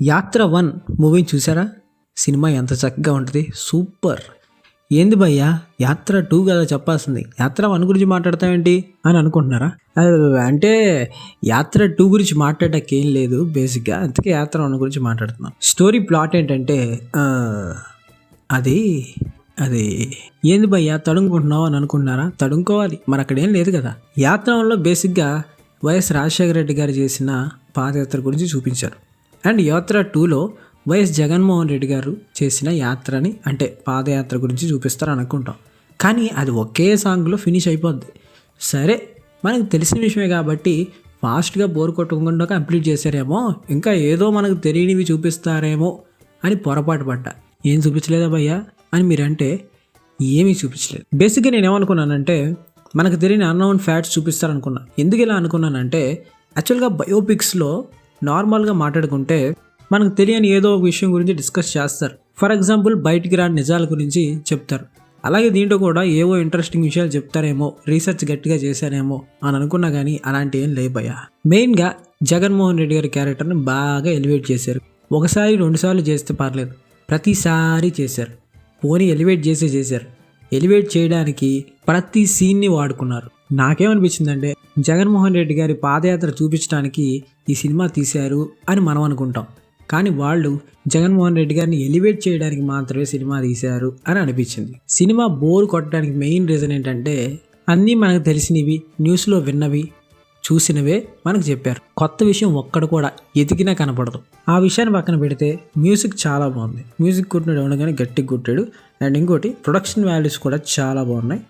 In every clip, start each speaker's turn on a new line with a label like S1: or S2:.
S1: యాత్ర 1 మూవీని చూసారా? సినిమా ఎంత చక్కగా ఉంటుంది, సూపర్. ఏంది భయ్యా యాత్ర 2 కదా చెప్పాల్సింది, యాత్ర 1 గురించి మాట్లాడతామేంటి అని అనుకుంటున్నారా? అంటే యాత్ర 2 గురించి మాట్లాడటానికి ఏం లేదు బేసిక్గా, అందుకే యాత్ర 1 గురించి మాట్లాడుతున్నాం. స్టోరీ ప్లాట్ ఏంటంటే అది అది ఏంది భయ్యా తడుముకుంటున్నావు అని అనుకుంటున్నారా? తడుముకోవాలి, మరి అక్కడ ఏం లేదు కదా. యాత్ర 1లో బేసిక్గా వైఎస్ రాజశేఖర రెడ్డి గారు చేసిన పాదయాత్ర గురించి చూపించారు. అండ్ యాత్ర 2లో వైఎస్ జగన్మోహన్ రెడ్డి గారు చేసిన యాత్రని అంటే పాదయాత్ర గురించి చూపిస్తారు అనుకుంటాం. కానీ అది ఒకే సాంగ్లో ఫినిష్ అయిపోద్ది. సరే, మనకు తెలిసిన విషయమే కాబట్టి ఫాస్ట్గా బోర్ కొట్టకుండా కంప్లీట్ చేశారేమో, ఇంకా ఏదో మనకు తెలియనివి చూపిస్తారేమో అని పొరపాటు పడ్డా. ఏం చూపించలేదా భయ్యా అని మీరంటే ఏమీ చూపించలేదు. బేసిక్గా నేనేమనుకున్నానంటే మనకు తెలియని అన్నోన్ ఫ్యాక్ట్స్ చూపిస్తారనుకున్నా. ఎందుకు ఇలా అనుకున్నానంటే యాక్చువల్గా బయోపిక్స్లో నార్మల్గా మాట్లాడుకుంటే మనకు తెలియని ఏదో ఒక విషయం గురించి డిస్కస్ చేస్తారు. ఫర్ ఎగ్జాంపుల్ బయటికి రాని నిజాల గురించి చెప్తారు. అలాగే దీంట్లో కూడా ఏవో ఇంట్రెస్టింగ్ విషయాలు చెప్తారేమో, రీసెర్చ్ గట్టిగా చేశారేమో అని అనుకున్నా కానీ అలాంటి ఏం లేబయ్యా. మెయిన్గా జగన్మోహన్ రెడ్డి గారి క్యారెక్టర్ని బాగా ఎలివేట్ చేశారు. ఒకసారి 2 సార్లు చేస్తే పర్లేదు, ప్రతిసారి చేశారు. పోనీ ఎలివేట్ చేశారు. ఎలివేట్ చేయడానికి ప్రతి సీన్ని వాడుకున్నారు. నాకేమనిపించిందంటే జగన్మోహన్ రెడ్డి గారి పాదయాత్ర చూపించడానికి ఈ సినిమా తీశారు అని మనం అనుకుంటాం. కానీ వాళ్ళు జగన్మోహన్ రెడ్డి గారిని ఎలివేట్ చేయడానికి మాత్రమే సినిమా తీశారు అని అనిపించింది. సినిమా బోర్ కొట్టడానికి మెయిన్ రీజన్ ఏంటంటే అన్నీ మనకు తెలిసినవి, న్యూస్లో విన్నవి, చూసినవే మనకు చెప్పారు. కొత్త విషయం ఒక్కడ కూడా ఎతికినా కనపడదు. ఆ విషయాన్ని పక్కన పెడితే మ్యూజిక్ చాలా బాగుంది. మ్యూజిక్ కుట్టినాడు ఉండగానే గట్టిగా కుట్టాడు. అండ్ ఇంకోటి ప్రొడక్షన్ వాల్యూస్ కూడా చాలా బాగున్నాయి,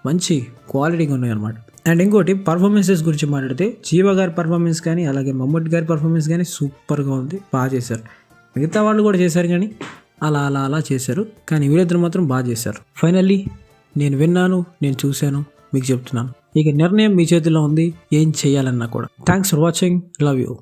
S1: మంచి క్వాలిటీగా ఉన్నాయి అనమాట. అండ్ ఇంకోటి పర్ఫార్మెన్సెస్ గురించి మాట్లాడితే జీవ గారి పర్ఫార్మెన్స్ కానీ అలాగే మమ్మూటి గారి పర్ఫార్మెన్స్ కానీ సూపర్గా ఉంది, బాగా చేశారు. మిగతా వాళ్ళు కూడా చేశారు కానీ అలా చేశారు, కానీ వీళ్ళిద్దరు మాత్రం బాగా చేశారు. ఫైనల్లీ నేను విన్నాను, నేను చూశాను, మీకు చెప్తున్నాను. ఇక నిర్ణయం మీ చేతిలో ఉంది, ఏం చేయాలన్నా కూడా. Thanks for watching, love you.